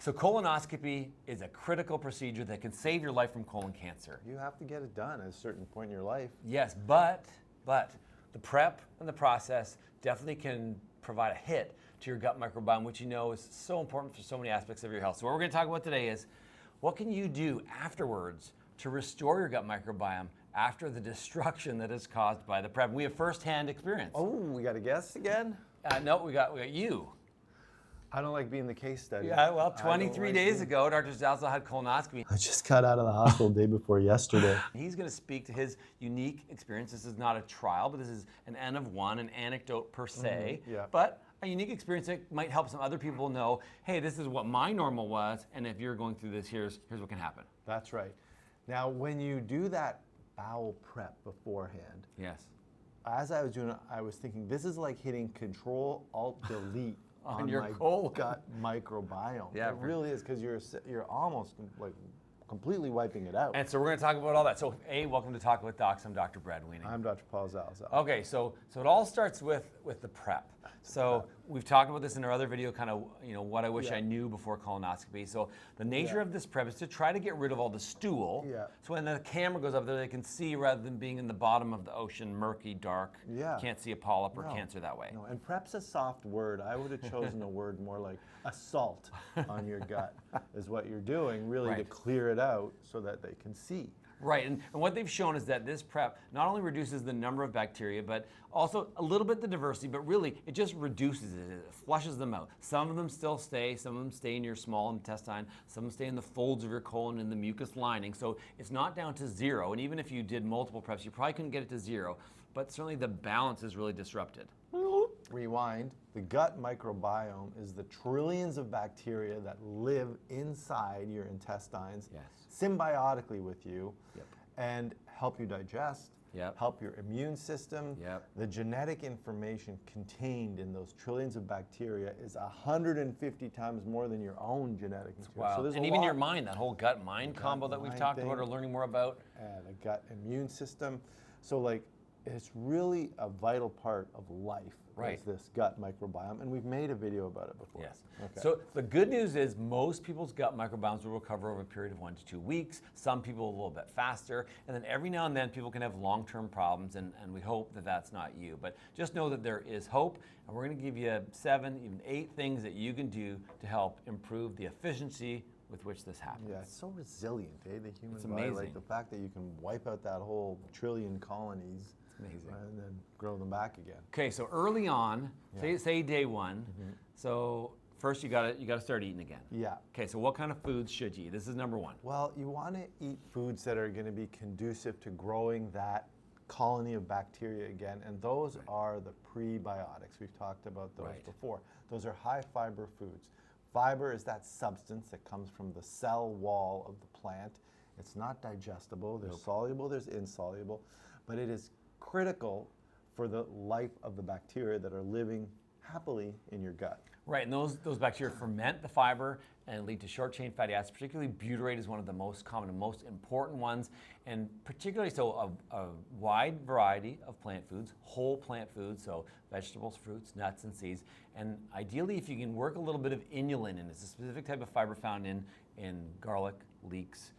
So colonoscopy is a critical procedure that can save your life from colon cancer. You have to get it done at a certain point in your life. Yes, but the prep and the process definitely can provide a hit to your gut microbiome, which you know is so important for so many aspects of your health. So what we're going to talk about today is what can you do afterwards to restore your gut microbiome after the destruction that is caused by the prep. We have firsthand experience. Oh, we got a guest again? No, we got you. I don't like being the case study. Yeah, well, 23 days ago, Dr. Zalzo had colonoscopy. I just got out of the hospital the day before yesterday. He's going to speak to his unique experience. This is not a trial, but this is an N of one, an anecdote per se, but a unique experience that might help some other people know, hey, this is what my normal was, and if you're going through this, here's what can happen. That's right. Now, when you do that bowel prep beforehand, yes, as I was doing it, I was thinking, this is like hitting Control-Alt-Delete on your my colon. gut microbiome. Yeah, it really is, because you're almost like completely wiping it out. And so we're going to talk about all that. So, welcome to Talk with Docs. I'm Dr. Brad Wiening. I'm Dr. Paul Zalzo. Okay, so it all starts with the prep. So we've talked about this in our other video, kind of, what I wish I knew before colonoscopy. So the nature of this prep is to try to get rid of all the stool. Yeah. So when the camera goes up there, they can see rather than being in the bottom of the ocean, murky, dark. Yeah. Can't see a polyp or cancer that way. No, and prep's a soft word. I would have chosen a word more like assault on your gut is what you're doing, really to clear it out so that they can see. Right, and what they've shown is that this prep not only reduces the number of bacteria, but also a little bit the diversity, but really it just reduces it, it flushes them out. Some of them still stay, some of them stay in your small intestine, some of them stay in the folds of your colon and the mucus lining, so it's not down to zero, and even if you did multiple preps, you probably couldn't get it to zero, but certainly the balance is really disrupted. Rewind. The gut microbiome is the trillions of bacteria that live inside your intestines symbiotically with you and help you digest, help your immune system. The genetic information contained in those trillions of bacteria is 150 times more than your own genetic material. Wow. So and even your mind, that whole gut-mind combo that we've talked about or learning more about. And a gut immune system. So it's really a vital part of life, is this gut microbiome, and we've made a video about it before. Yes. Okay. So the good news is most people's gut microbiomes will recover over a period of 1 to 2 weeks. Some people a little bit faster, and then every now and then people can have long-term problems, and we hope that that's not you. But just know that there is hope, and we're going to give you 7, even 8 things that you can do to help improve the efficiency with which this happens. Yeah, it's so resilient, the human it's body. Amazing. Like the fact that you can wipe out that whole trillion colonies. Amazing. And then grow them back again. Okay, so early on, say day 1, so first you gotta start eating again. Yeah. Okay, so what kind of foods should you eat? This is number 1. Well, you want to eat foods that are going to be conducive to growing that colony of bacteria again, and those are the prebiotics. We've talked about those before. Those are high fiber foods. Fiber is that substance that comes from the cell wall of the plant. It's not digestible. There's soluble, there's insoluble, but it is critical for the life of the bacteria that are living happily in your gut. Right, and those bacteria ferment the fiber and lead to short-chain fatty acids. Particularly butyrate is one of the most common and most important ones, and particularly so a wide variety of plant foods, whole plant foods, so vegetables, fruits, nuts, and seeds. And ideally, if you can work a little bit of inulin, and it's a specific type of fiber found in garlic, leeks,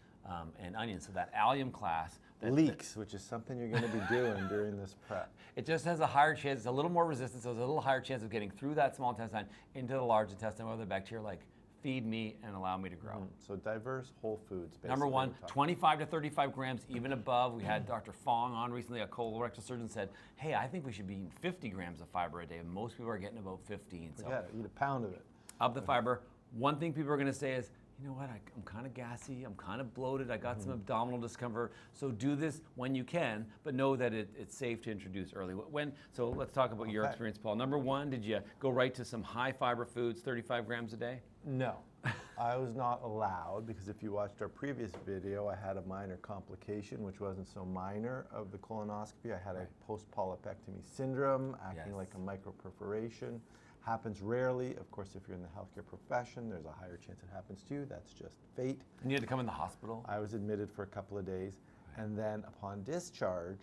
and onions, so that allium class. Leeks, which is something you're going to be doing during this prep. It just has a higher chance, it's a little more resistant, so there's a little higher chance of getting through that small intestine into the large intestine where the bacteria feed me and allow me to grow. So diverse whole foods, basically. Number 1, 25 to 35 grams, even above. We had Dr. Fong on recently, a colorectal surgeon, said, hey, I think we should be eating 50 grams of fiber a day. Most people are getting about 15. So eat a pound of it. Up the fiber. One thing people are going to say is, you know what, I'm kind of gassy, I'm kind of bloated, I got some abdominal discomfort, so do this when you can, but know that it's safe to introduce early. So let's talk about your experience, Paul. Number 1, did you go right to some high fiber foods, 35 grams a day? No, I was not allowed, because if you watched our previous video, I had a minor complication, which wasn't so minor, of the colonoscopy. I had a post-polypectomy syndrome, acting like a microperforation. Happens rarely. Of course, if you're in the healthcare profession, there's a higher chance it happens to you. That's just fate. And you had to come in the hospital? I was admitted for a couple of days. And then upon discharge,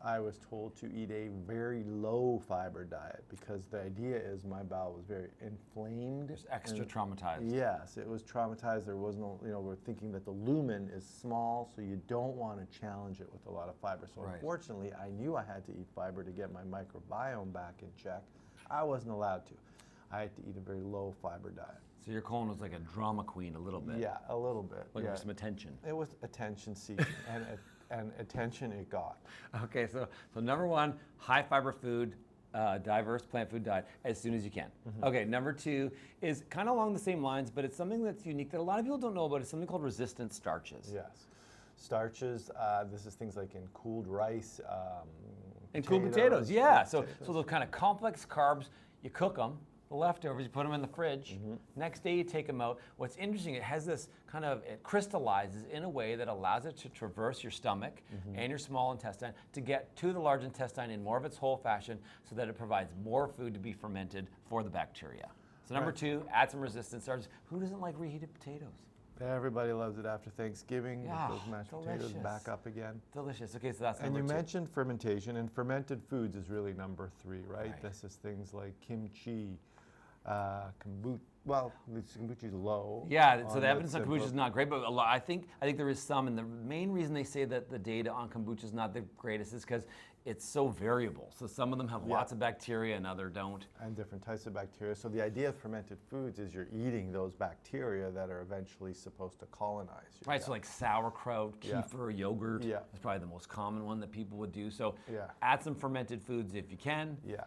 I was told to eat a very low fiber diet because the idea is my bowel was very inflamed. Just extra traumatized. Yes, it was traumatized. There was no, we're thinking that the lumen is small, so you don't want to challenge it with a lot of fiber. So unfortunately, I knew I had to eat fiber to get my microbiome back in check. I wasn't allowed to. I had to eat a very low fiber diet. So your colon was like a drama queen a little bit. Yeah, a little bit. Looking for some attention. It was attention seeking, and attention it got. Okay, so number one, high fiber food, diverse plant food diet as soon as you can. Okay, number two is kind of along the same lines, but it's something that's unique that a lot of people don't know about. It's something called resistant starches. Yes. Starches, this is things like in cooled rice. And cooled potatoes, yeah. So those kind of complex carbs, you cook them. The leftovers, you put them in the fridge. Next day, you take them out. What's interesting, it has this kind of, it crystallizes in a way that allows it to traverse your stomach and your small intestine to get to the large intestine in more of its whole fashion so that it provides more food to be fermented for the bacteria. So number two, add some resistant starches. Who doesn't like reheated potatoes? Everybody loves it after Thanksgiving. Yeah, with those mashed potatoes back up again. Delicious. Okay, so that's And number you two. mentioned fermentation, and fermented foods is really number three, right? This is things like kimchi, kombucha. Well, kombucha is low. Yeah, so the evidence on kombucha is not great, but I think there is some, and the main reason they say that the data on kombucha is not the greatest is because it's so variable. So some of them have lots of bacteria and others don't. And different types of bacteria. So the idea of fermented foods is you're eating those bacteria that are eventually supposed to colonize your gut. So like sauerkraut, kefir, yogurt. Yeah. That's probably the most common one that people would do. So Yeah. add some fermented foods if you can. Yeah.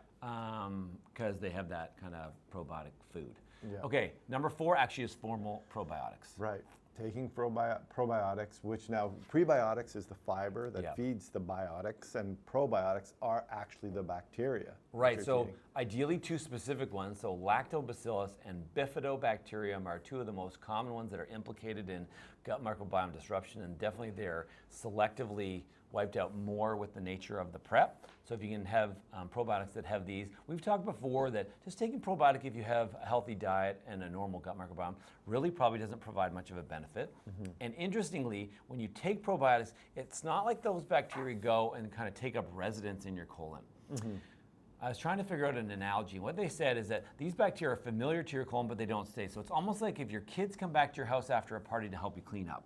Because they have that kind of probiotic food. Yeah. Okay, number four actually is formal probiotics. Right. Taking probiotics, which now prebiotics is the fiber that feeds the biotics, and probiotics are actually the bacteria. Right, so ideally two specific ones. So lactobacillus and bifidobacterium are two of the most common ones that are implicated in gut microbiome disruption, and definitely they're selectively wiped out more with the nature of the prep. So if you can have probiotics that have these, we've talked before that just taking probiotic if you have a healthy diet and a normal gut microbiome really probably doesn't provide much of a benefit. And interestingly, when you take probiotics, it's not like those bacteria go and kind of take up residence in your colon. I was trying to figure out an analogy. What they said is that these bacteria are familiar to your colon, but they don't stay. So it's almost like if your kids come back to your house after a party to help you clean up.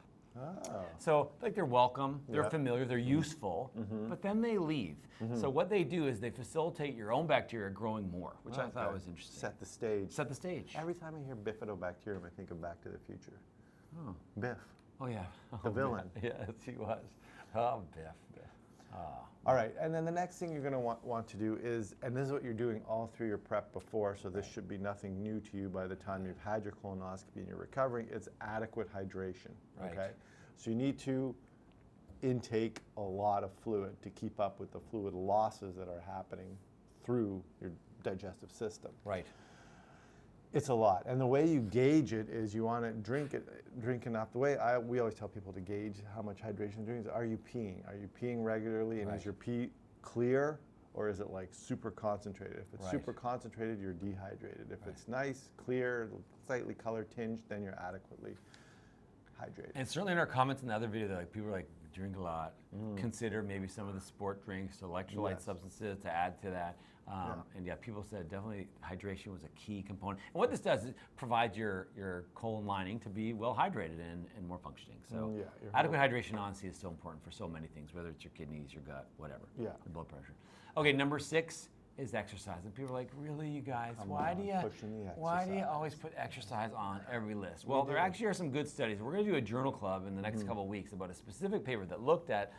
So like they're welcome, they're familiar, they're useful, but then they leave. So what they do is they facilitate your own bacteria growing more, which I thought was interesting. Set the stage. Set the stage. Every time I hear bifidobacterium, I think of Back to the Future. Oh. Biff. Oh yeah. The villain. Yes, he was. Oh, Biff. All right, and then the next thing you're going to want to do is, and this is what you're doing all through your prep before, so this should be nothing new to you by the time you've had your colonoscopy and you're recovering, it's adequate hydration, okay? So you need to intake a lot of fluid to keep up with the fluid losses that are happening through your digestive system. Right. It's a lot, and the way you gauge it is you want to drink enough. The way we always tell people to gauge how much hydration you're doing is, are you peeing? Are you peeing regularly, and is your pee clear, or is it like super concentrated? If it's super concentrated, you're dehydrated. If it's nice, clear, slightly color tinged, then you're adequately hydrated. And certainly in our comments in the other video, like people are like, drink a lot, consider maybe some of the sport drinks, electrolyte substances to add to that. And yeah, people said definitely hydration was a key component. And what this does is provides your colon lining to be well hydrated and more functioning. So adequate hydration honestly is so important for so many things, whether it's your kidneys, your gut, whatever, your blood pressure. Okay, number 6 is exercise. And people are like, really, you guys, why do you always put exercise on every list? Well, there actually are some good studies. We're going to do a journal club in the next couple of weeks about a specific paper that looked at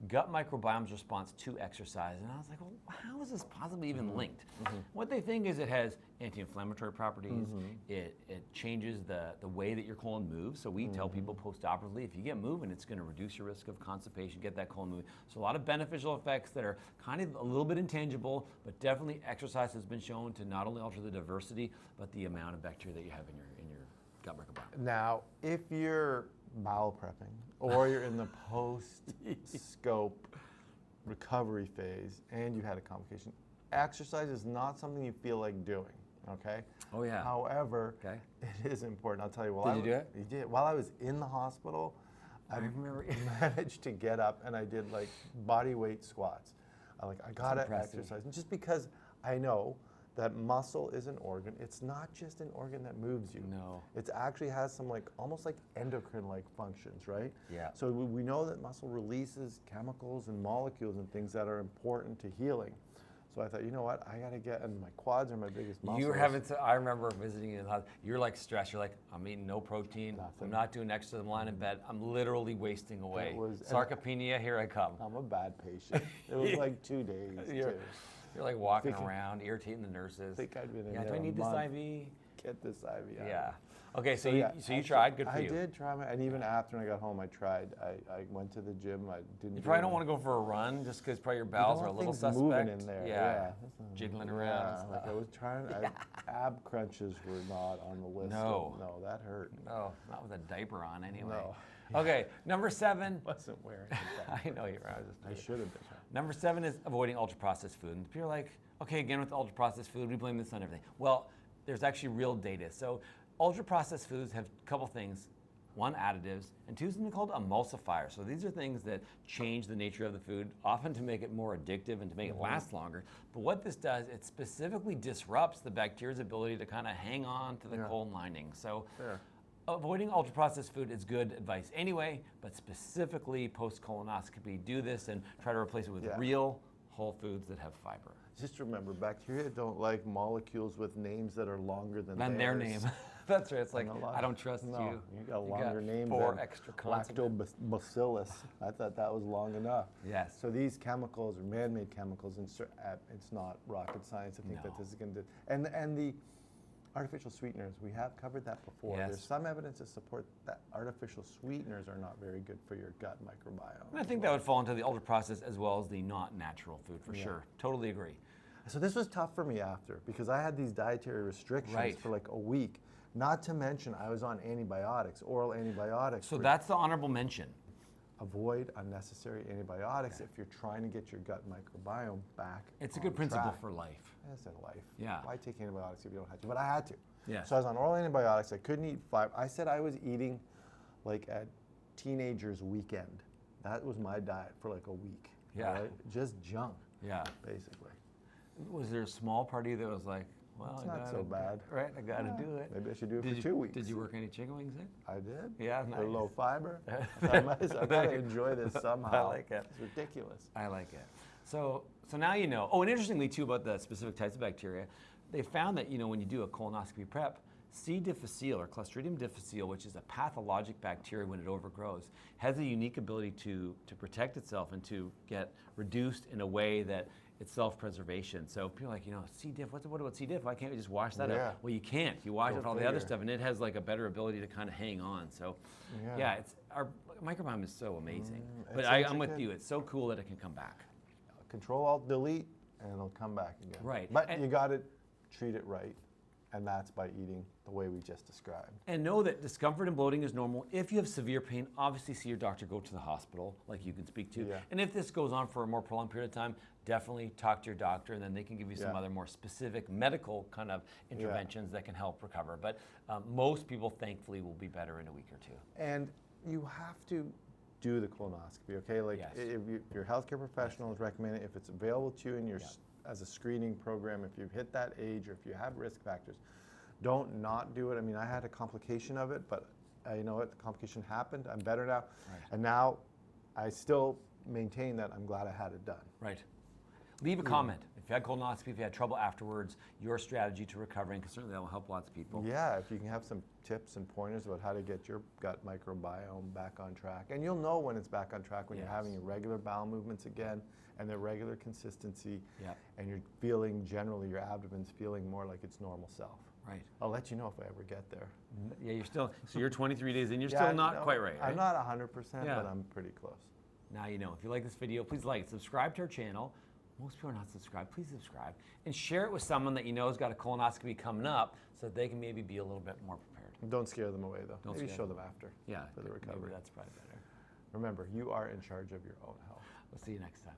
gut microbiome's response to exercise. And I was like, well, how is this possibly even linked? What they think is it has anti-inflammatory properties. It changes the way that your colon moves. So we tell people post-operatively, if you get moving, it's going to reduce your risk of constipation, get that colon moving. So a lot of beneficial effects that are kind of a little bit intangible, but definitely exercise has been shown to not only alter the diversity, but the amount of bacteria that you have in your gut microbiome. Now, if you're bowel prepping, or you're in the post-scope recovery phase and you had a complication, exercise is not something you feel like doing, okay? Oh yeah. However, it is important. I'll tell you, Did you do it? You did. While I was in the hospital, I remember. managed to get up and I did like body weight squats. I gotta impressive. exercise. And just because I know that muscle is an organ, it's not just an organ that moves you. No. It actually has some almost like endocrine-like functions, right? Yeah. So we know that muscle releases chemicals and molecules and things that are important to healing. So I thought, you know what, I gotta get, and my quads are my biggest muscles. You were having to, I remember visiting you in the house, you're like stressed, you're like, I'm eating no protein, I'm Nothing. not doing extra, I'm lying in bed, I'm literally wasting away. was- Sarcopenia, here I come. I'm a bad patient. It was like 2 days too. You're like walking Thinking- around, irritating the nurses. I think I'd been in Yeah, there do I a need this month. IV? Get this IV out. Yeah. Okay, so yeah, you actually, tried, good for you. I did try, and even after I got home, I tried. I went to the gym. I didn't. You probably don't want to go for a run just because probably your You bowels don't are a want little things suspect. moving in there. Yeah, jiggling around. Yeah, like I was trying. Ab crunches were not on the list. No. No, that hurt. No, not with a diaper on anyway. No. Okay, number 7. Wasn't wearing it. I know you're right. I should have been. Number 7 is avoiding ultra-processed food. And people are like, okay, again with ultra-processed food, we blame this on everything. Well, there's actually real data. So ultra-processed foods have a couple things. 1, additives, and 2, something called emulsifiers. So these are things that change the nature of the food, often to make it more addictive and to make it last longer. But what this does, it specifically disrupts the bacteria's ability to kind of hang on to the colon lining. So avoiding ultra-processed food is good advice anyway, but specifically post-colonoscopy, do this and try to replace it with real whole foods that have fiber. Just remember, bacteria don't like molecules with names that are longer than Their name. That's right. It's like, I don't trust no, you. You got a longer name 4 than extra consonants. lactobacillus. I thought that was long enough. Yes. So these chemicals are man-made chemicals, and it's not rocket science to think that this is going to do. And the artificial sweeteners, we have covered that before. Yes. There's some evidence to support that artificial sweeteners are not very good for your gut microbiome. And I think that would fall into the ultra-processed as well as the not natural food for sure. Totally agree. So this was tough for me after, because I had these dietary restrictions for like a week. Not to mention I was on antibiotics, oral antibiotics. So that's the honorable mention. Avoid unnecessary antibiotics if you're trying to get your gut microbiome back. It's a good principle for life. It's in life. Yeah. Why take antibiotics if you don't have to? But I had to. Yes. So I was on oral antibiotics. I couldn't eat fiber. I said I was eating like a teenager's weekend. That was my diet for like a week. Yeah. Right? Just junk. Yeah. Basically. Was there a small party that was like, well, It's not so bad. Right, I got to do it. Maybe I should do it for 2 weeks. Did you work any chicken wings in? I did. Yeah, They're nice. low fiber. I gotta enjoy this somehow. I like it. It's ridiculous. I like it. So now you know. Oh, and interestingly too about the specific types of bacteria, they found that when you do a colonoscopy prep, C. difficile or Clostridium difficile, which is a pathologic bacteria when it overgrows, has a unique ability to protect itself and to get reduced in a way that it's self-preservation. So people are like, C. diff, what about C. diff? Why can't we just wash that out? Well, you can't. You wash out all the other stuff, and it has like a better ability to kind of hang on. So yeah, our microbiome is so amazing. But I'm with you. It's so cool that it can come back. Control Alt Delete, and it'll come back again. Right. But you got to treat it right, and that's by eating the way we just described. And know that discomfort and bloating is normal. If you have severe pain, obviously see your doctor, go to the hospital, like you can speak to. Yeah. And if this goes on for a more prolonged period of time, definitely talk to your doctor, and then they can give you some other more specific medical kind of interventions that can help recover. But most people, thankfully, will be better in a week or 2. And you have to do the colonoscopy, okay? Like if your healthcare professional is recommending, if it's available to you in your as a screening program, if you've hit that age or if you have risk factors, don't not do it. I mean, I had a complication of it, but you know what? The complication happened. I'm better now. Right. And now I still maintain that I'm glad I had it done. Right. Leave a comment. If you had colonoscopy, if you had trouble afterwards, your strategy to recovering, because certainly that will help lots of people. Yeah, if you can have some tips and pointers about how to get your gut microbiome back on track. And you'll know when it's back on track when you're having your regular bowel movements again and their regular consistency. And you're feeling, generally, your abdomen's feeling more like its normal self. Right. I'll let you know if I ever get there. Yeah, you're still, so you're 23 days in, you're still not quite right, right? I'm not 100%, but I'm pretty close. Now you know. If you like this video, please like it. Subscribe to our channel. Most people are not subscribed. Please subscribe. And share it with someone that you know has got a colonoscopy coming up so that they can maybe be a little bit more prepared. Don't scare them away, though. Don't Maybe scare show them them after Yeah, for the recovery. maybe that's probably better. Remember, you are in charge of your own health. We'll see you next time.